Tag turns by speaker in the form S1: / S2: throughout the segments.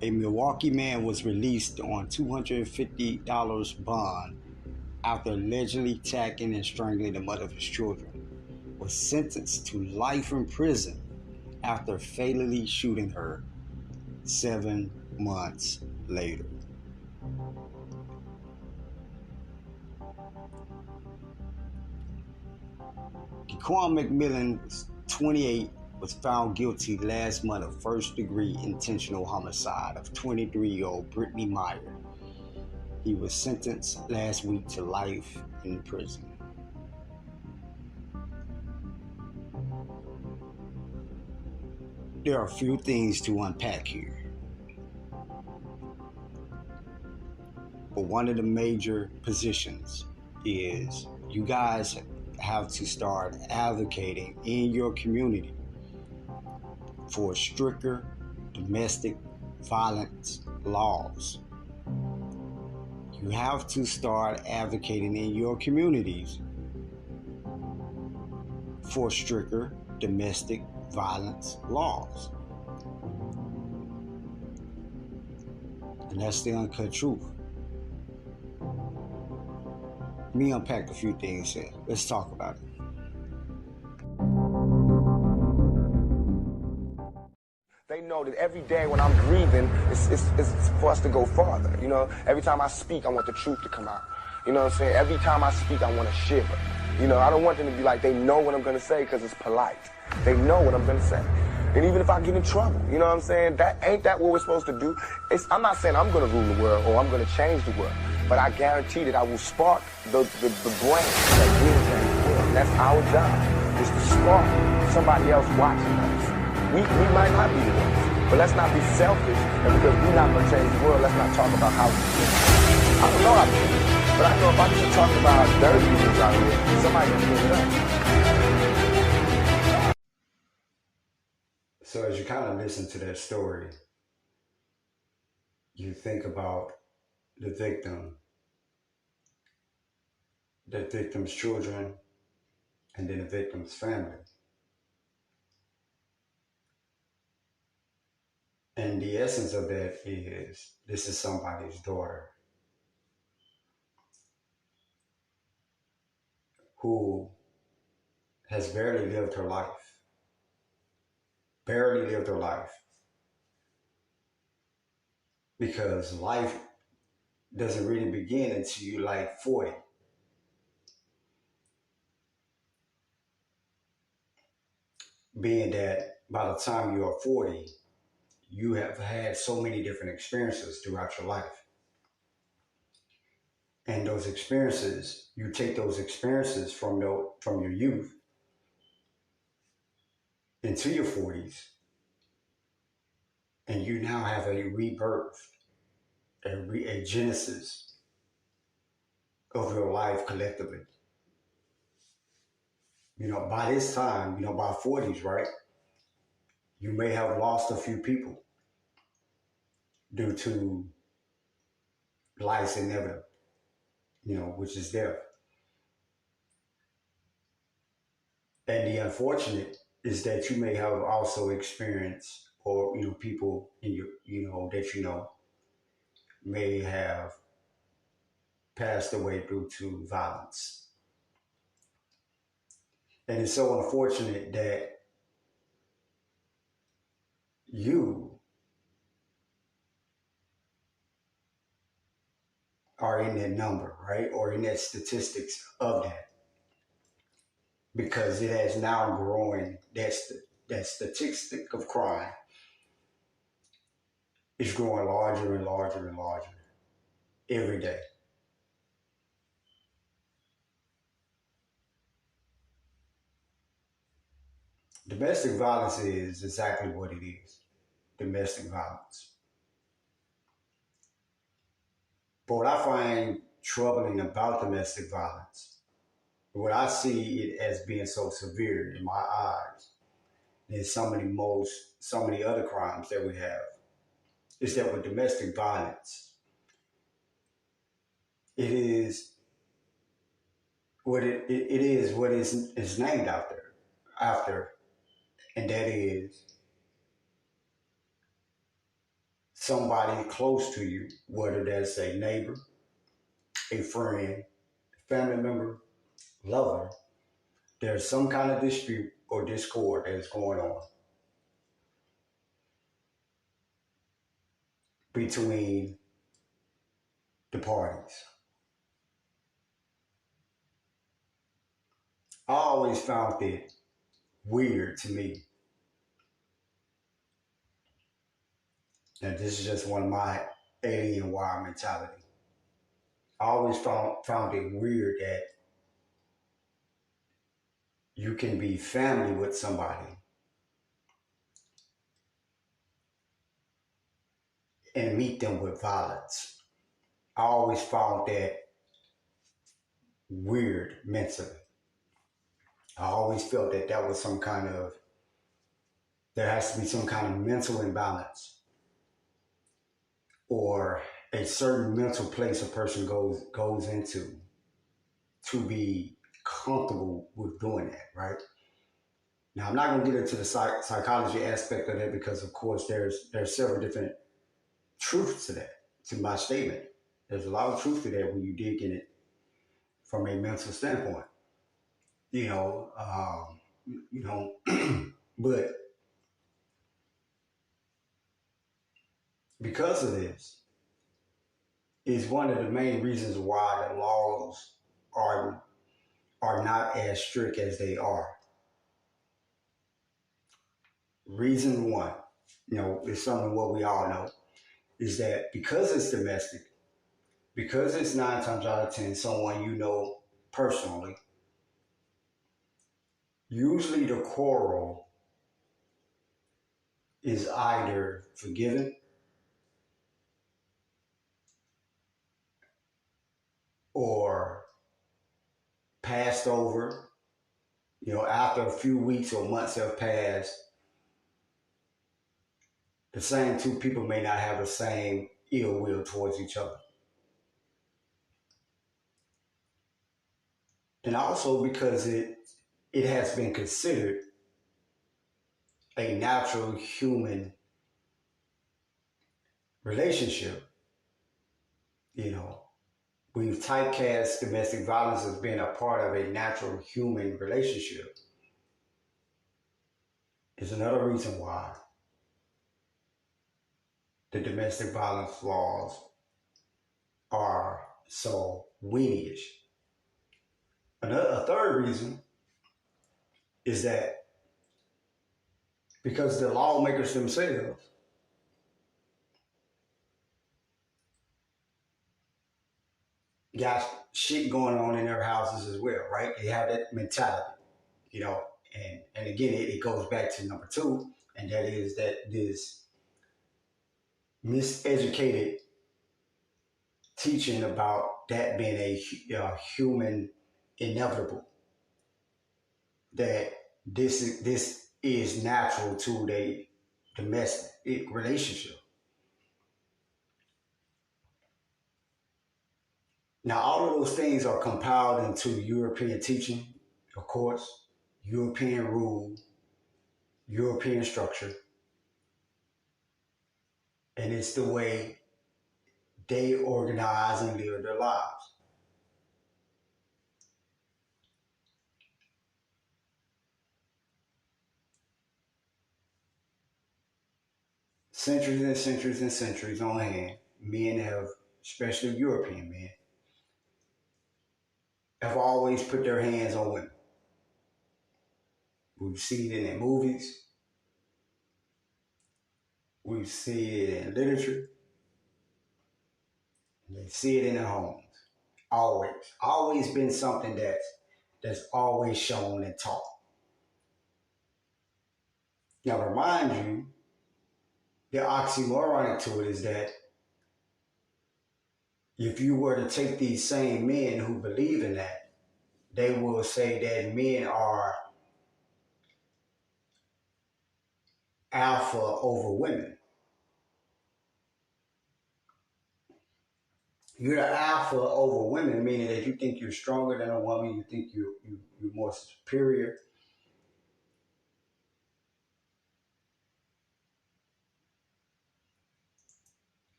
S1: A Milwaukee man was released on $250 bond after allegedly attacking and strangling the mother of his children, was sentenced to life in prison after fatally shooting her 7 months later. Dequan McMillan, 28, was found guilty last month of first-degree intentional homicide of 23-year-old Brittany Meyer. He was sentenced last week to life in prison. There are a few things to unpack here, but one of the major positions is you guys have to start advocating in your community for stricter domestic violence laws. You have to start advocating in your communities for stricter domestic violence laws. And that's the uncut truth. Let me unpack a few things here. Let's talk about it.
S2: They know that every day when I'm breathing, it's for us to go farther. You know, every time I speak, I want the truth to come out. You know what I'm saying? Every time I speak, I want to shiver. You know, I don't want them to be like, they know what I'm going to say because it's polite. They know what I'm going to say. And even if I get in trouble, you know what I'm saying? Ain't that what we're supposed to do? I'm not saying I'm going to rule the world or I'm going to change the world, but I guarantee that I will spark the brain that will change the world. That's our job, is to spark somebody else watching us. We might not be the ones, but let's not be selfish, and because we're not going to change the world, let's not talk about how we feel. I don't know how to feel, but I know if I just talk about dirty things out here, somebody can feel it up.
S1: So as you kind of listen to that story, you think about the victim's children, and then the victim's family. And the essence of that is this is somebody's daughter who has barely lived her life. Barely lived her life. Because life doesn't really begin until you're like 40. Being that by the time you are 40, you have had so many different experiences throughout your life. And those experiences, you take those experiences from your youth into your 40s, and you now have a rebirth, a genesis of your life collectively. You know, by this time, you know, by 40s, right, you may have lost a few people due to life's inevitable, you know, which is death. And the unfortunate is that you may have also experienced, or, you know, people in your, you know, that you know may have passed away due to violence. And it's so unfortunate that you are in that number, right? Or in that statistics of that. Because it has now growing, that statistic of crime is growing larger and larger and larger every day. Domestic violence is exactly what it is. Domestic violence. But what I find troubling about domestic violence, what I see it as being so severe in my eyes, than so many other crimes that we have, is that with domestic violence, it is what is named after, and that is somebody close to you, whether that's a neighbor, a friend, family member, lover, there's some kind of dispute or discord that is going on between the parties. I always found it weird to me. And this is just one of my alien wild mentality. I always found it weird that you can be family with somebody and meet them with violence. I always found that weird mentally. I always felt that that was some kind of, there has to be some kind of mental imbalance or a certain mental place a person goes into to be comfortable with doing that, right? Now, I'm not going to get into the psychology aspect of that because, of course, there's several different truths to that, to my statement. There's a lot of truth to that when you dig in it from a mental standpoint. You know, you know, but because of this, is one of the main reasons why the laws are are not as strict as they are. Reason one, is something what we all know, is that because it's domestic, because it's 9 times out of 10 someone you know personally, usually the quarrel is either forgiven or passed over. After a few weeks or months have passed, the same two people may not have the same ill will towards each other. And also because it has been considered a natural human relationship. You know, we've typecast domestic violence as being a part of a natural human relationship. Is another reason why the domestic violence laws are so weenish. A third reason is that because the lawmakers themselves got shit going on in their houses as well, right? They have that mentality, you know. And again, it goes back to number two, and that is that this miseducated teaching about that being a human inevitable, that this is natural to the domestic relationship. Now, all of those things are compiled into European teaching, of course, European rule, European structure, and it's the way they organize and live their lives. Centuries and centuries and centuries on hand, men have, especially European men, have always put their hands on women. We've seen it in movies, we've seen it in literature, they see it in their homes. Always. Always been something that's always shown and taught. Now, remind you, the oxymoronic to it is that if you were to take these same men who believe in that, they will say that men are alpha over women. You're the alpha over women, meaning that you think you're stronger than a woman, you think you're more superior.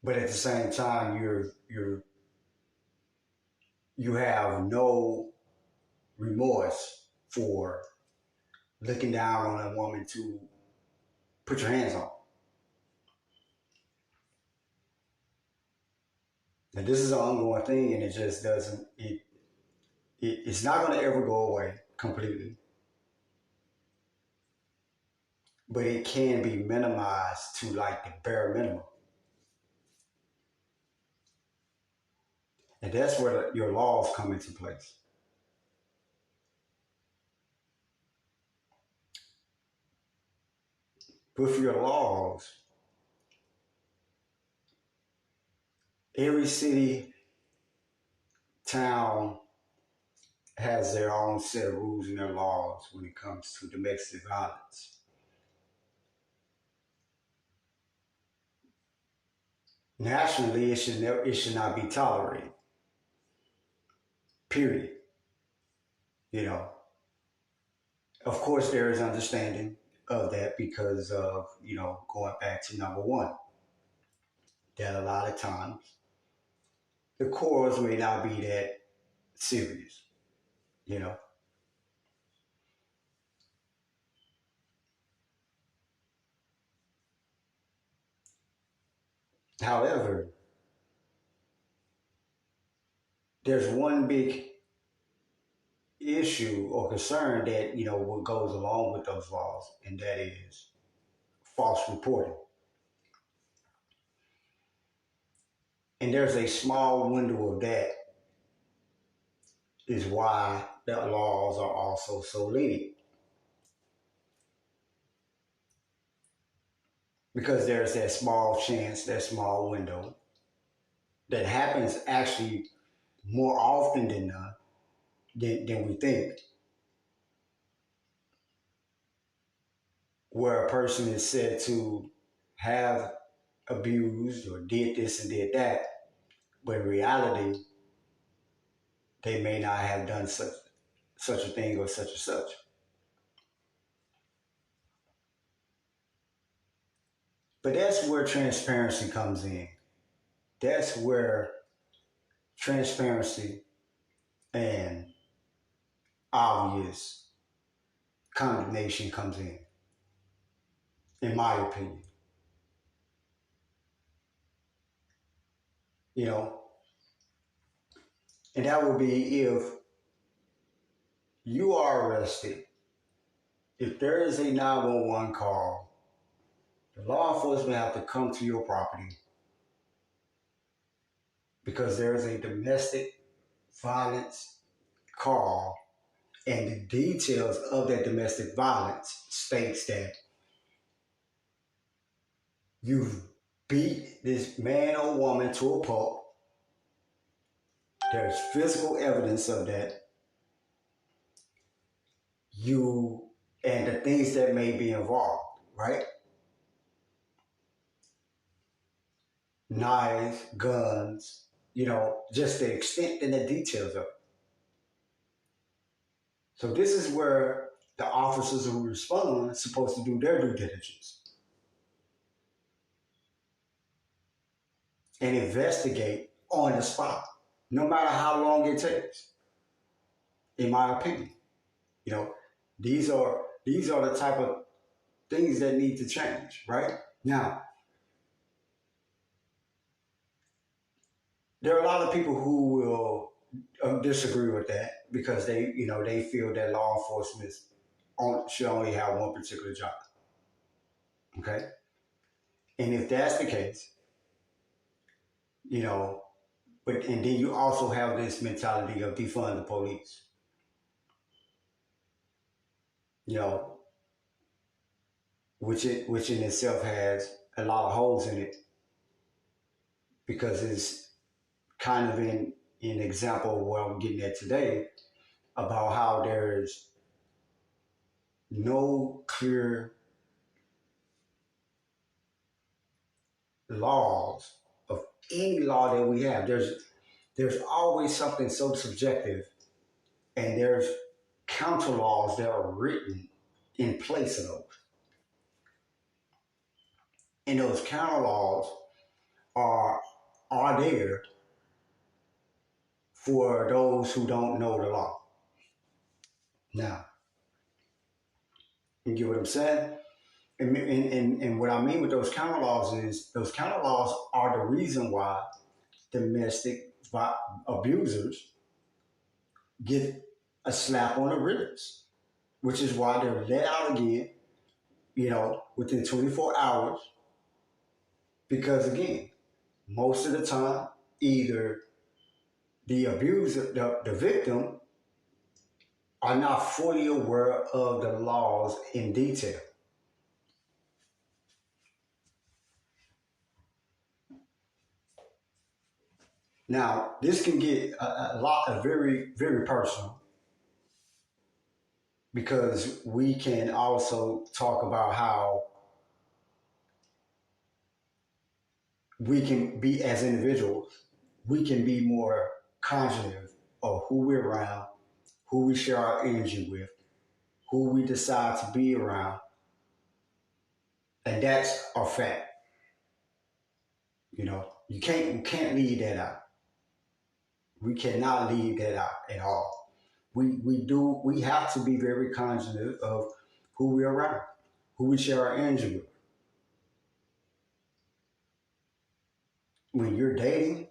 S1: but at the same time, you have no remorse for looking down on a woman to put your hands on. And this is an ongoing thing, and it just doesn't. It's not going to ever go away completely, but it can be minimized to like the bare minimum. And that's where your laws come into place. With your laws, every city, town has their own set of rules and their laws when it comes to domestic violence. Nationally, it should not be tolerated. Period. You know, of course, there is understanding of that because of going back to number one, that a lot of times the cause may not be that serious. You know, however, there's one big issue or concern that what goes along with those laws, and that is false reporting. And there's a small window of that is why the laws are also so lenient. Because there's that small chance, that small window that happens actually more often than not than we think, where a person is said to have abused or did this and did that, but in reality, they may not have done such a thing or such and such. But that's where transparency comes in. That's where transparency and obvious condemnation comes in my opinion. You know, and that would be if you are arrested, if there is a 911 call, the law enforcement have to come to your property because there is a domestic violence call, and the details of that domestic violence states that you've beat this man or woman to a pulp. There's physical evidence of that. You and the things that may be involved, right? Knives, guns, just the extent and the details of it. So this is where the officers who respond are supposed to do their due diligence and investigate on the spot, no matter how long it takes. In my opinion, these are the type of things that need to change. Right now, there are a lot of people who will disagree with that because they feel that law enforcement should only have one particular job. Okay, and if that's the case, and then you also have this mentality of defund the police. Which in itself has a lot of holes in it because it's kind of in an example of what I'm getting at today about how there's no clear laws of any law that we have. There's always something so subjective, and there's counter laws that are written in place of those. And those counter laws are are there for those who don't know the law. Now, you get what I'm saying? And what I mean with those counter laws is those counter laws are the reason why domestic abusers get a slap on the wrist, which is why they're let out again, within 24 hours. Because again, most of the time, either the abuser, the victim, are not fully aware of the laws in detail. Now, this can get a lot of very, very personal because we can also talk about how we can be, as individuals, we can be more conscious of who we're around, who we share our energy with, who we decide to be around, and that's a fact. You can't leave that out. We cannot leave that out at all. We have to be very conscious of who we're around, who we share our energy with. When you're dating,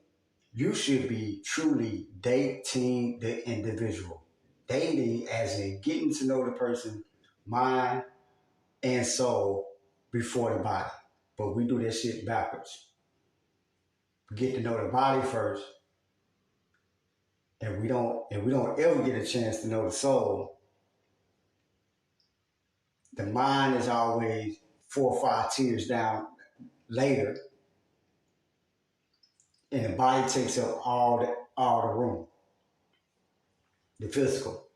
S1: you should be truly dating the individual. Dating as in getting to know the person, mind and soul, before the body. But we do that shit backwards. We get to know the body first, and we don't ever get a chance to know the soul. The mind is always 4 or 5 tiers down later, and the body takes up all the room, the physical.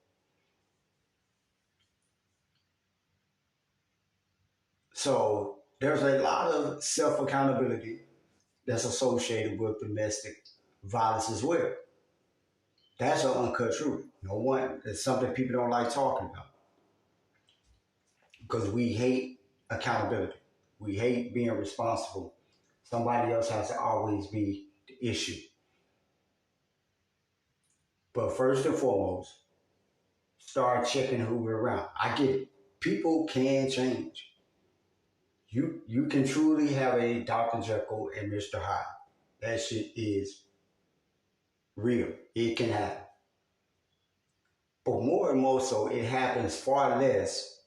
S1: So there's a lot of self accountability that's associated with domestic violence as well. That's an uncut truth. No one, it's something people don't like talking about because we hate accountability. We hate being responsible. Somebody else has to always be the issue. But first and foremost, start checking who we're around. I get it. People can change. You can truly have a Dr. Jekyll and Mr. Hyde. That shit is real. It can happen. But more and more so, it happens far less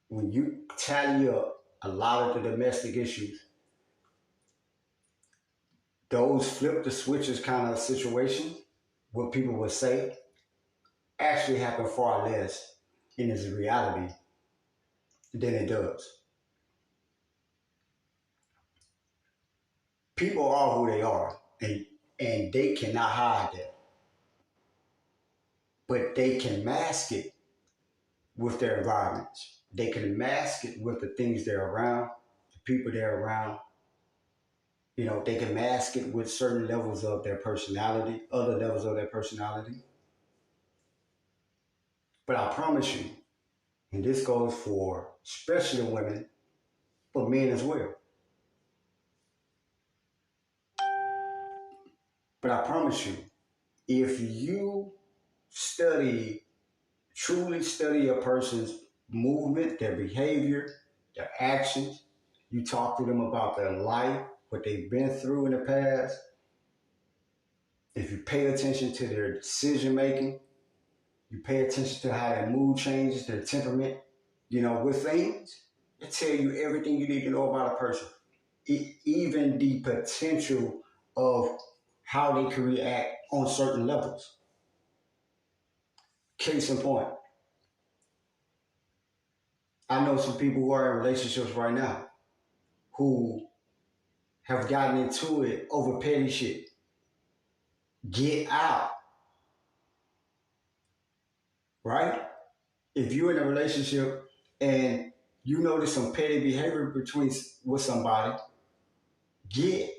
S1: when you tally up a lot of the domestic issues. Those flip the switches kind of situations, what people would say, actually happen far less in its reality than it does. People are who they are, and they cannot hide that. But they can mask it with their environments. They can mask it with the things they're around, the people they're around. They can mask it with certain levels of their personality, other levels of their personality. But I promise you, and this goes for especially women, but men as well. But I promise you, if you truly study a person's movement, their behavior, their actions, you talk to them about their life, what they've been through in the past, if you pay attention to their decision making, you pay attention to how their mood changes, their temperament, with things, it tell you everything you need to know about a person. Even the potential of how they can react on certain levels. Case in point, I know some people who are in relationships right now who have gotten into it over petty shit. Get out, right? If you're in a relationship and you notice some petty behavior with somebody, you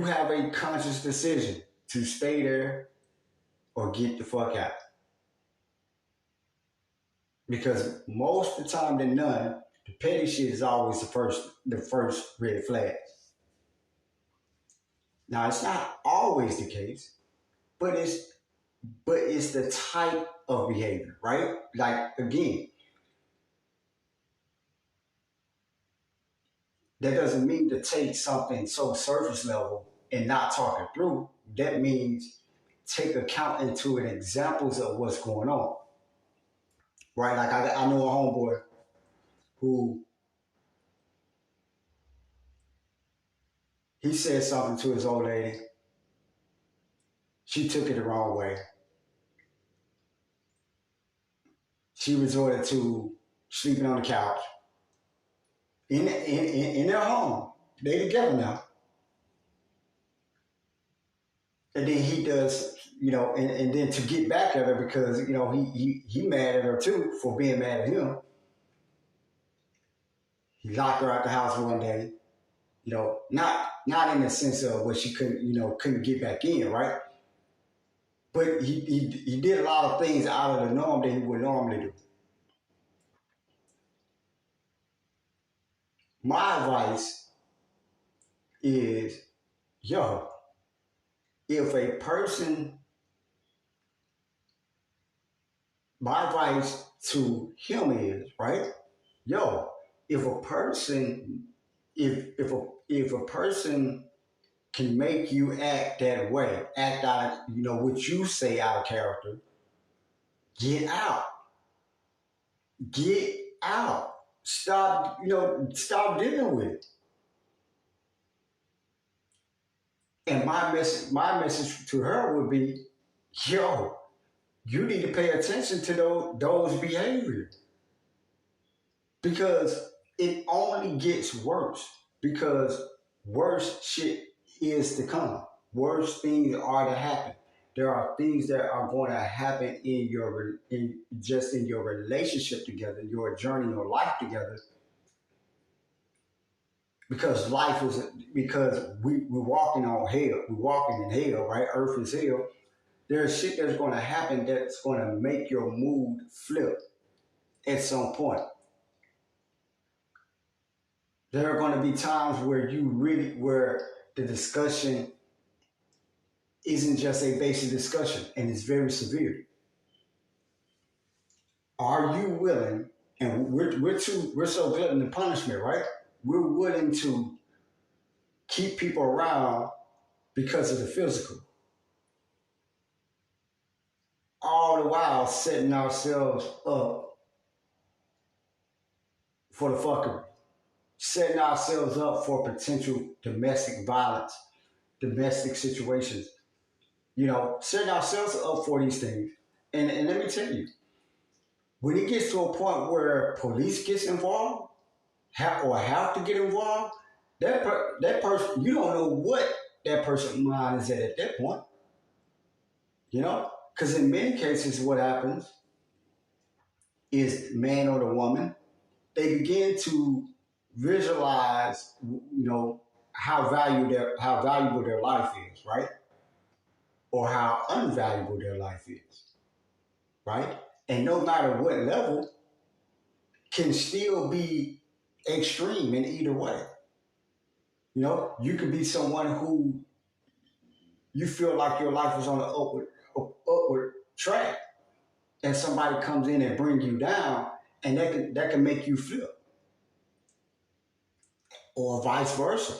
S1: have a conscious decision to stay there or get the fuck out. Because most of the time than none, The petty shit is always the first red flag. Now it's not always the case, but it's the type of behavior, right? Like again, that doesn't mean to take something so surface level and not talk it through. That means take account into it examples of what's going on, right? Like I know a homeboy who he said something to his old lady. She took it the wrong way. She resorted to sleeping on the couch in their home. They together now. And then he does, and then to get back at her because, he mad at her too for being mad at him. He locked her out the house one day, not in the sense of where she couldn't get back in, right? But he did a lot of things out of the norm that he would normally do. My advice is, yo, if a person, my advice to him is, right? Yo, if a person, if a person can make you act that way, act out, what you say out of character, get out. Get out. Stop dealing with it. And my message to her would be, yo, you need to pay attention to those behaviors because it only gets worse because worse shit is to come. Worse things are to happen. There are things that are going to happen in your relationship together, your journey, your life together. Because we're walking on hell. We're walking in hell, right? Earth is hell. There's shit that's going to happen that's going to make your mood flip at some point. There are going to be times where where the discussion isn't just a basic discussion and it's very severe. Are you willing? And we're so good in the punishment, right? We're willing to keep people around because of the physical. All the while setting ourselves up for the fuckery, setting ourselves up for potential domestic violence, domestic situations, setting ourselves up for these things. And let me tell you, when it gets to a point where police gets involved or have to get involved, that person, you don't know what that person's mind is at that point, because in many cases what happens is man or the woman, they begin to visualize, how valuable their life is, right? Or how unvaluable their life is, right? And no matter what level, can still be extreme in either way. You could be someone who you feel like your life is on an upward track, and somebody comes in and bring you down, and that can make you flip. Or vice versa.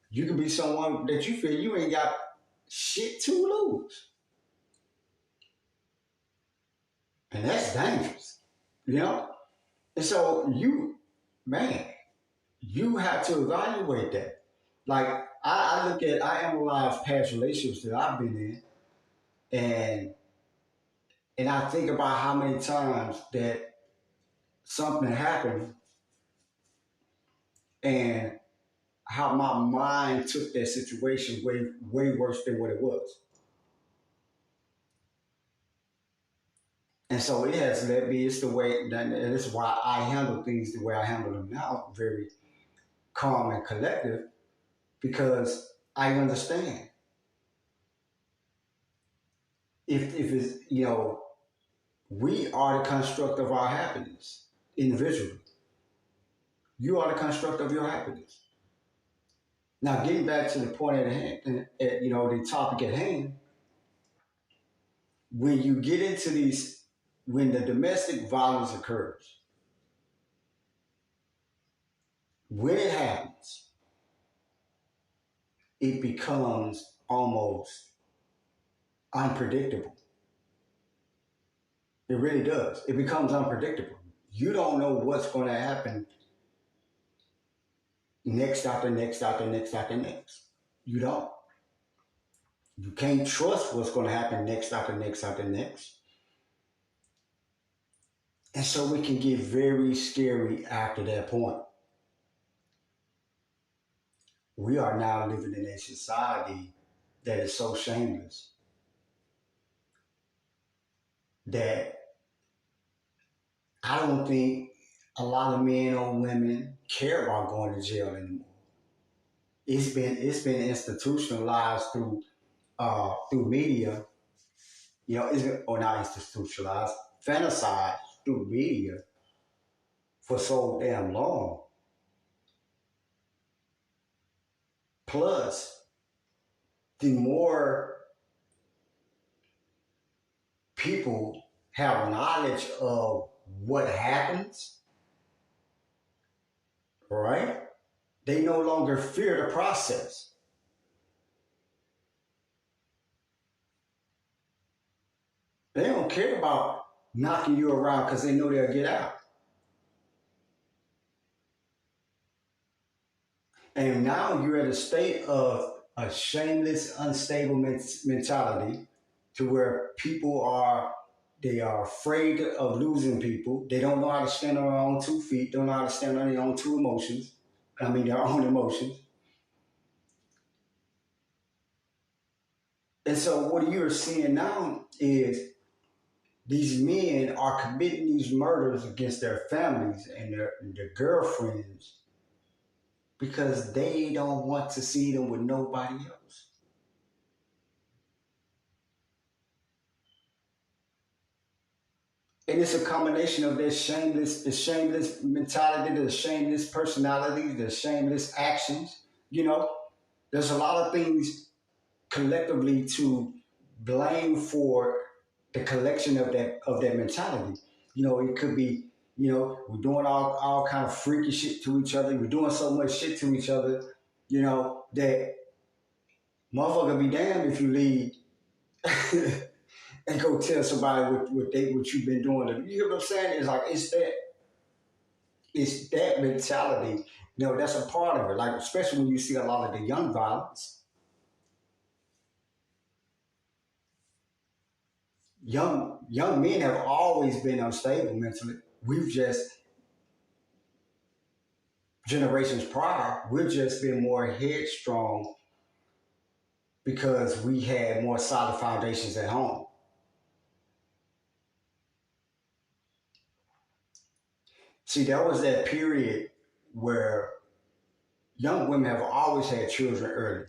S1: You can be someone that you feel you ain't got shit to lose. And that's dangerous, And so you have to evaluate that. Like I analyze past relationships that I've been in, and I think about how many times that something happened and how my mind took that situation way worse than what it was. And so it has led me, it's the way, and it's why I handle things the way I handle them now, very calm and collective, because I understand. If it's, we are the construct of our happiness individually. You are the construct of your happiness. Now, getting back to the point at hand, the topic at hand, when you get into these, when the domestic violence occurs, when it happens, it becomes almost unpredictable. It really does. It becomes unpredictable. You don't know what's going to happen next after next after next after next. You don't. You can't trust what's going to happen next after next after next. And so it can get very scary after that point. We are now living in a society that is so shameless that I don't think a lot of men or women care about going to jail anymore. It's been institutionalized through media, or not institutionalized, fantasized through media for so damn long. Plus, the more people have knowledge of what happens, right? They no longer fear the process. They don't care about knocking you around because they know they'll get out. And now you're at a state of a shameless, unstable mentality to where they are afraid of losing people. They don't know how to stand on their own 2 feet, don't know how to stand on their own their own emotions. And so what you're seeing now is these men are committing these murders against their families and their girlfriends because they don't want to see them with nobody else. And it's a combination of the shameless mentality, the shameless personality, the shameless actions. There's a lot of things collectively to blame for the collection of that mentality. It could be, we're doing all kind of freaky shit to each other. We're doing so much shit to each other, that motherfucker be damned if you leave and go tell somebody what you've been doing. You hear what I'm saying? It's like it's that mentality. That's a part of it. Like especially when you see a lot of the young violence. Young men have always been unstable mentally. We've just generations prior, we've just been more headstrong because we had more solid foundations at home. See, there was that period where young women have always had children early,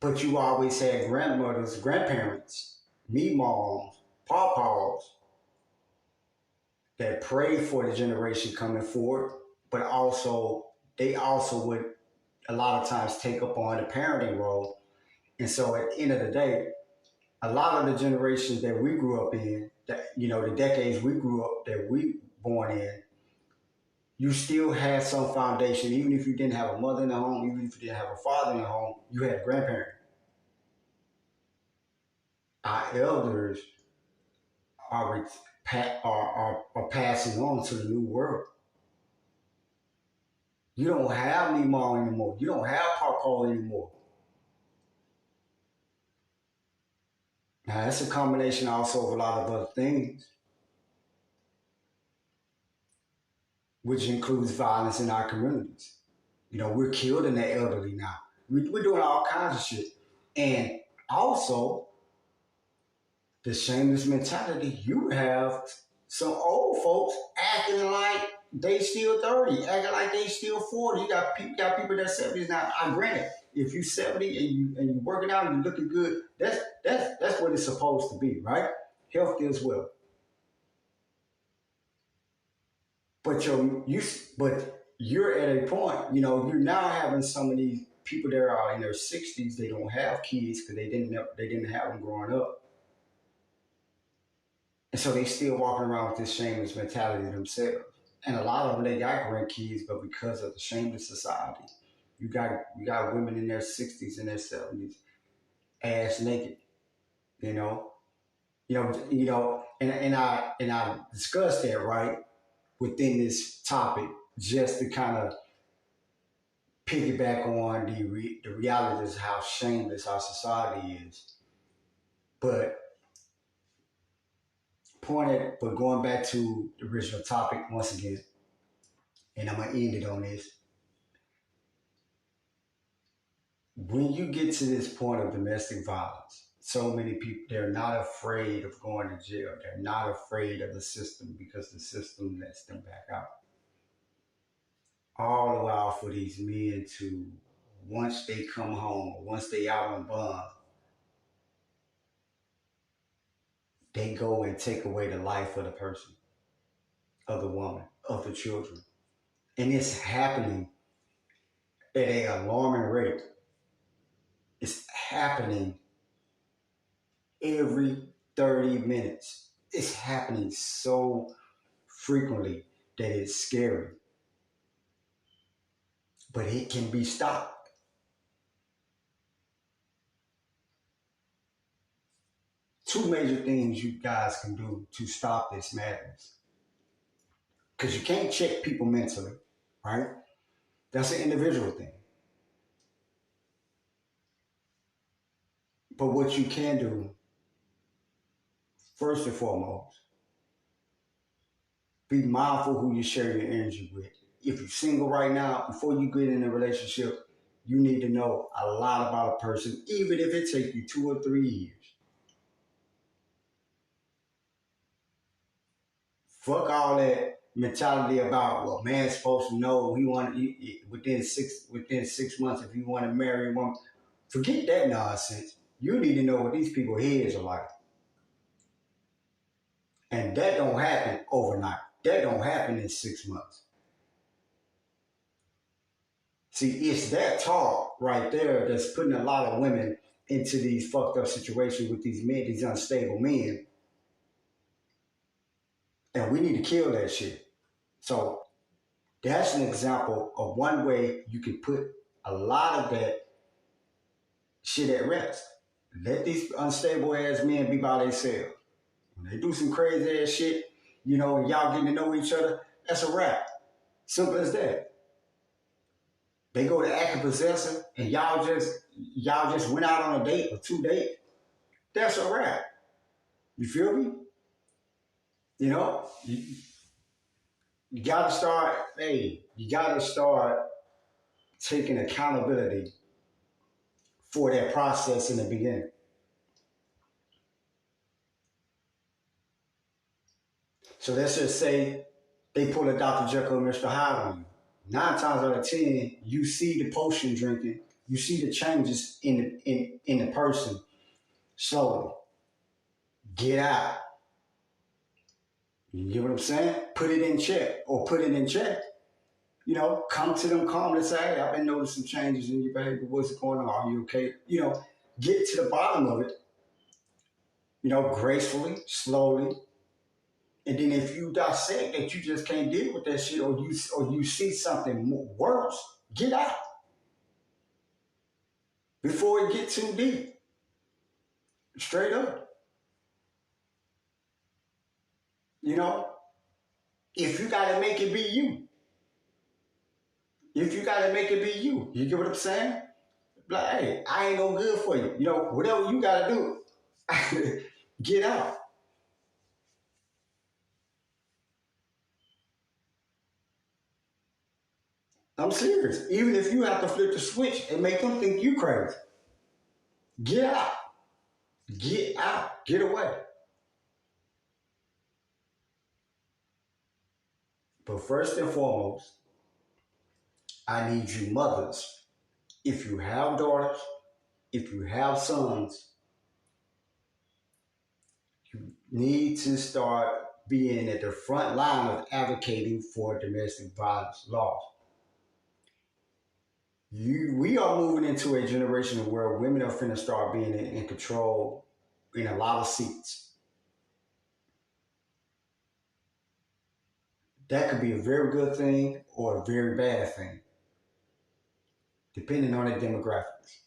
S1: but you always had grandmothers, grandparents, meatballs, pawpaws that prayed for the generation coming forward, but they also would a lot of times take up on the parenting role. And so at the end of the day, a lot of the generations that we grew up in, the decades we grew up that we born in, you still had some foundation. Even if you didn't have a mother in the home, even if you didn't have a father in the home, you had a grandparent. Our elders are passing on to the new world. You don't have Nemo anymore. You don't have Pawpaw anymore. Now, that's a combination also of a lot of other things, which includes violence in our communities. We're killing the elderly now. We're doing all kinds of shit. And also, the shameless mentality, you have some old folks acting like they still 30, acting like they still 40. You got people that 70s now. I granted, if you 70 and you working out and you looking good, that's what it's supposed to be, right? Healthy as well. But you're at a point, you're now having some of these people that are in their 60s. They don't have kids because they didn't have them growing up, and so they still walking around with this shameless mentality themselves. And a lot of them, they got grandkids, but because of the shameless society, you got women in their 60s and their 70s, ass naked, you know, and I discussed that right within this topic just to kind of piggyback on the realities of how shameless our society is. But but going back to the original topic once again, and I'm gonna end it on this. When you get to this point of domestic violence, so many people, they're not afraid of going to jail. They're not afraid of the system because the system lets them back out. All the while for these men to, once they come home, or once they out on bond, they go and take away the life of the person, of the woman, of the children. And it's happening at an alarming rate. It's happening every 30 minutes. It's happening so frequently that it's scary. But it can be stopped. Two major things you guys can do to stop this madness. Because you can't check people mentally, right? That's an individual thing. But what you can do, first and foremost, be mindful who you share your energy with. If you're single right now, before you get in a relationship, you need to know a lot about a person, even if it takes you 2 or 3 years. Fuck all that mentality about what man's supposed to know. He want within 6 months if you want to marry a woman. Forget that nonsense. You need to know what these people's heads are like, and that don't happen overnight. That don't happen in 6 months. See, it's that talk right there that's putting a lot of women into these fucked up situations with these men, these unstable men. And we need to kill that shit. So that's an example of one way you can put a lot of that shit at rest. Let these unstable ass men be by themselves. When they do some crazy ass shit, and y'all getting to know each other, that's a wrap. Simple as that. They go to acting possessive and y'all just went out on a date or 2 dates. That's a wrap. You feel me? You gotta start, taking accountability for that process in the beginning. So let's just say they pull a Dr. Jekyll and Mr. Hyde on you. 9 times out of 10, you see the potion drinking, you see the changes in the person slowly. Get out. You get what I'm saying? Put it in check or put it in check. Come to them calmly and say, hey, I've been noticing changes in your behavior. What's going on? Are you okay? Get to the bottom of it, gracefully, slowly. And then if you dissect that you just can't deal with that shit or you see something worse, get out. Before it gets too deep. Straight up. If you gotta make it be you. If you gotta make it be you. You get what I'm saying? Like, hey, I ain't no good for you. Whatever you gotta do, get out. I'm serious. Even if you have to flip the switch and make them think you crazy. Get out. Get out. Get away. But first and foremost, I need you mothers. If you have daughters, if you have sons, you need to start being at the front line of advocating for domestic violence laws. We are moving into a generation where women are finna start being in control in a lot of seats. That could be a very good thing or a very bad thing, depending on the demographics.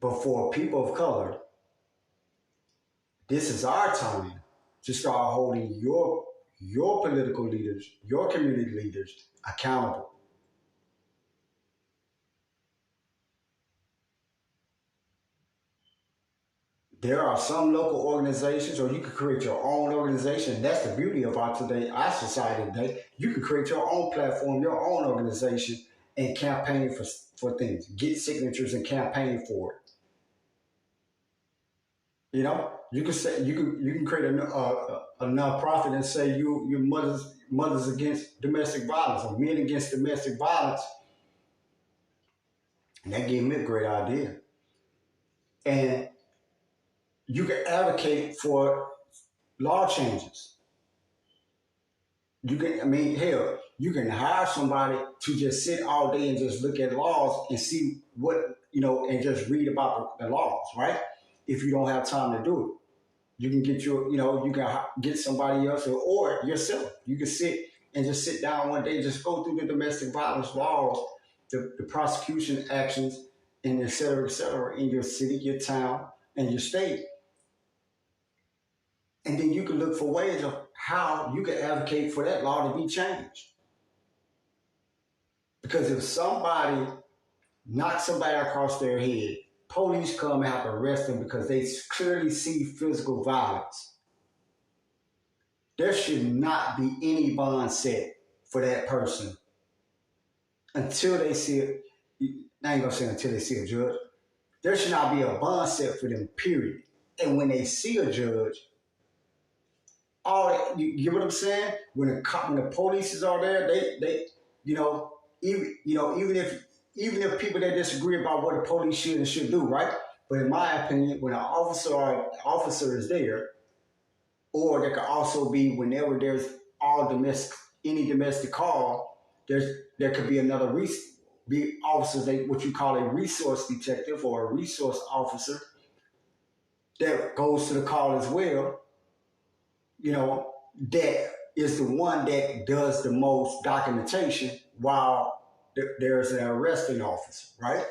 S1: But for people of color, this is our time to start holding your political leaders, your community leaders accountable. There are some local organizations, or you can create your own organization. That's the beauty of our society today. You can create your own platform, your own organization, and campaign for things. Get signatures and campaign for it. You know, you can create a nonprofit and say your mothers against domestic violence or men against domestic violence, and that gave me a great idea. And you can advocate for law changes. You can hire somebody to just sit all day and just look at laws and see and just read about the laws, right? If you don't have time to do it, you can get you can get somebody else or yourself. You can sit down one day, just go through the domestic violence laws, the prosecution actions, and et cetera, in your city, your town, and your state. And then you can look for ways of how you can advocate for that law to be changed. Because if somebody knocks somebody across their head, police come and have to arrest them because they clearly see physical violence, there should not be any bond set for that person until they see it. I ain't gonna say until they see a judge. There should not be a bond set for them, period. And when they see a judge, you get what I'm saying? When the police is all there, they even if people that disagree about what the police should and should do, right? But in my opinion, when an officer is there, or there could also be whenever there's any domestic call, there could be another officers, what you call a resource detective or a resource officer that goes to the call as well. That is the one that does the most documentation while there's an arresting officer, right?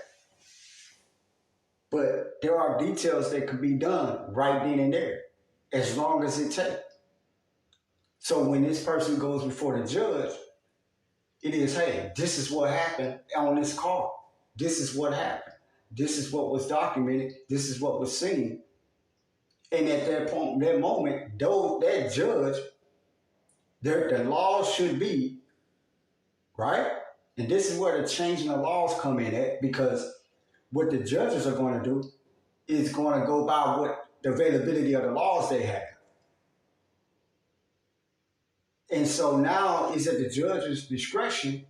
S1: But there are details that could be done right then and there, as long as it takes. So when this person goes before the judge, it is, hey, this is what happened on this call. This is what happened. This is what was documented. This is what was seen. And at that point, that moment, that judge, the laws should be, right? And this is where the changing of laws come in at, because what the judges are going to do is going to go by what the availability of the laws they have. And so now it's at the judge's discretion,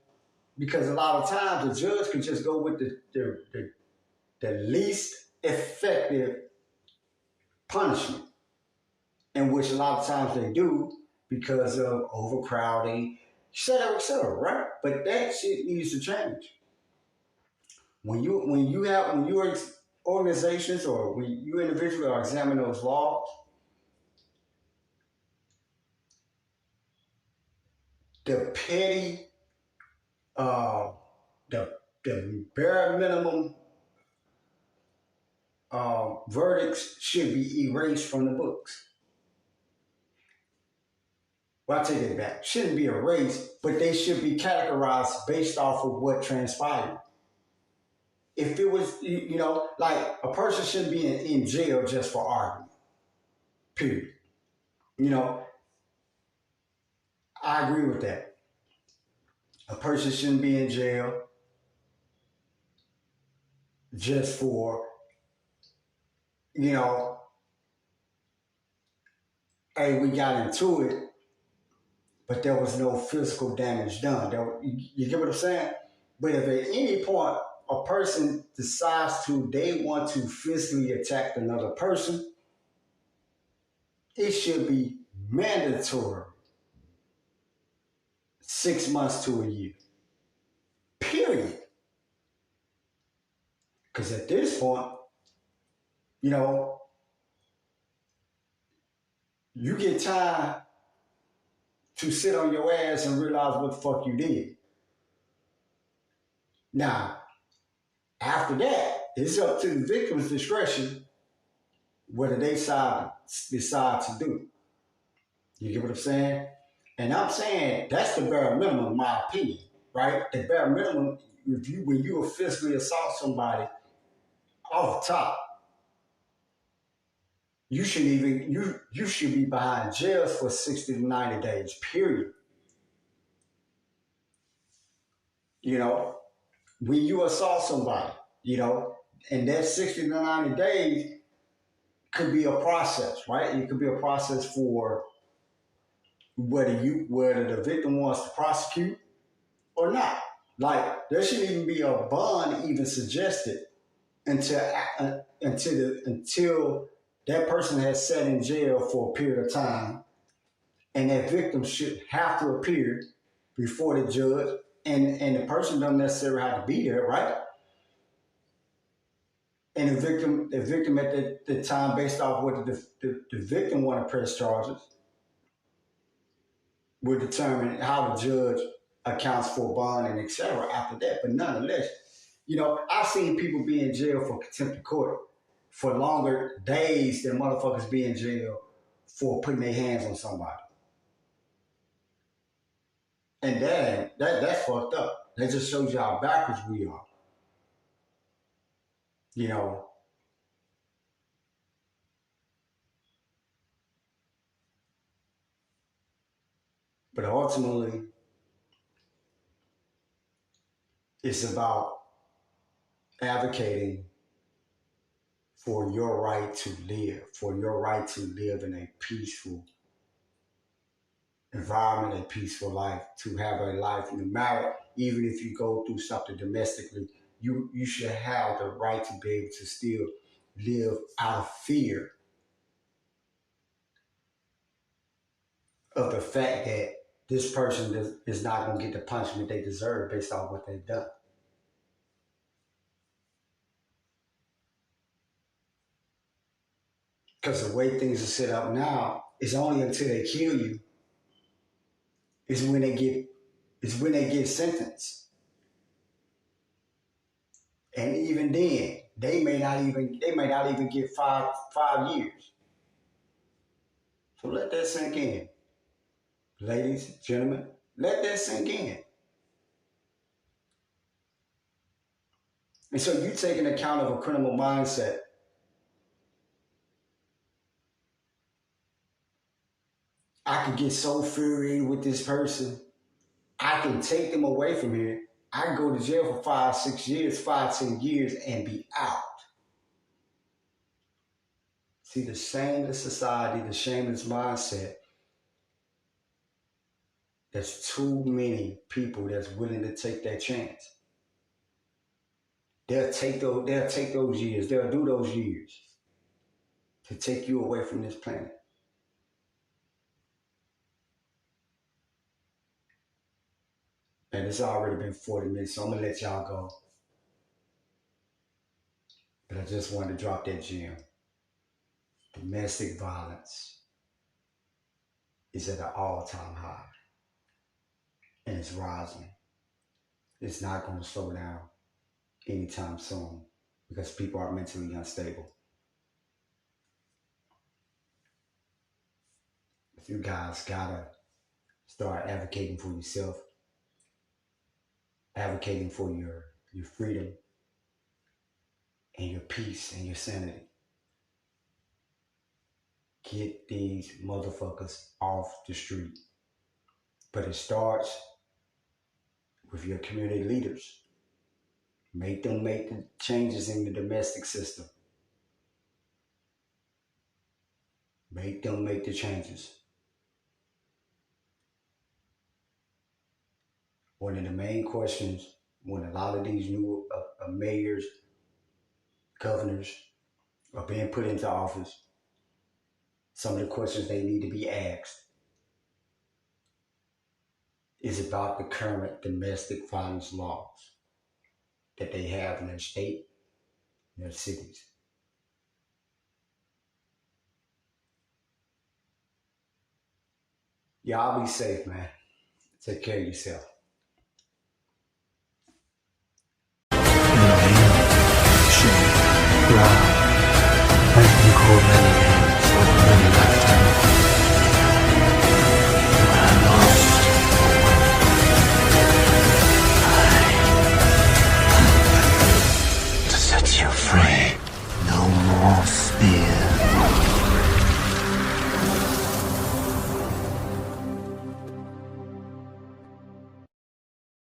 S1: because a lot of times the judge can just go with the least effective punishment, in which a lot of times they do because of overcrowding, et cetera, right? But that shit needs to change. When you organizations or when you individually are examining those laws, the petty, the bare minimum verdicts should be erased from the books. Well, I take it back. Shouldn't be erased, but they should be categorized based off of what transpired. If it was, like a person shouldn't be in jail just for arguing. Period. I agree with that. A person shouldn't be in jail just for, hey, we got into it, but there was no physical damage done. You get what I'm saying? But if at any point a person decides they want to physically attack another person, it should be mandatory 6 months to a year. Period. Because at this point, you know, you get time to sit on your ass and realize what the fuck you did. Now, after that, it's up to the victim's discretion whether they decide to do. You get what I'm saying? And I'm saying that's the bare minimum, in my opinion, right? The bare minimum, when you physically assault somebody off the top, you should be behind jail for 60 to 90 days, period. You know, when you assault somebody, and that 60 to 90 days could be a process, right? It could be a process for whether the victim wants to prosecute or not. Like there shouldn't even be a bond even suggested until that person has sat in jail for a period of time, and that victim should have to appear before the judge, and the person doesn't necessarily have to be there, right? And the victim at the time, based off what the victim want to press charges, will determine how the judge accounts for bond and etc. after that. But nonetheless, I've seen people be in jail for contempt of court for longer days than motherfuckers be in jail for putting their hands on somebody. And that's fucked up. That just shows you how backwards we are. But ultimately, it's about advocating for your right to live in a peaceful environment, a peaceful life, to have a life, no matter, even if you go through something domestically, you should have the right to be able to still live out of fear of the fact that this person is not going to get the punishment they deserve based on what they've done. Because the way things are set up now, it's only until they kill you is when they get sentenced. And even then, they may not even get five years. So let that sink in. Ladies, gentlemen, let that sink in. And so you take an account of a criminal mindset. I could get so infuriated with this person. I can take them away from here. I can go to jail for 5, 6 years, 5, 10 years and be out. See, the shameless society, the shameless mindset, there's too many people that's willing to take that chance. They'll take those years. They'll do those years to take you away from this planet. And it's already been 40 minutes, so I'm going to let y'all go. But I just wanted to drop that gem. Domestic violence is at an all-time high. And it's rising. It's not going to slow down anytime soon because people are mentally unstable. If you guys gotta start advocating for yourself, advocating for your freedom and your peace and your sanity. Get these motherfuckers off the street. But it starts with your community leaders. Make them make the changes in the domestic system. Make them make the changes. One of the main questions when a lot of these new mayors, governors are being put into office some of the questions they need to be asked is about the current domestic violence laws that they have in their state, in their cities. Y'all be safe, man. Take care of yourself.
S3: Shame, love, and cold many hands over many lifetimes.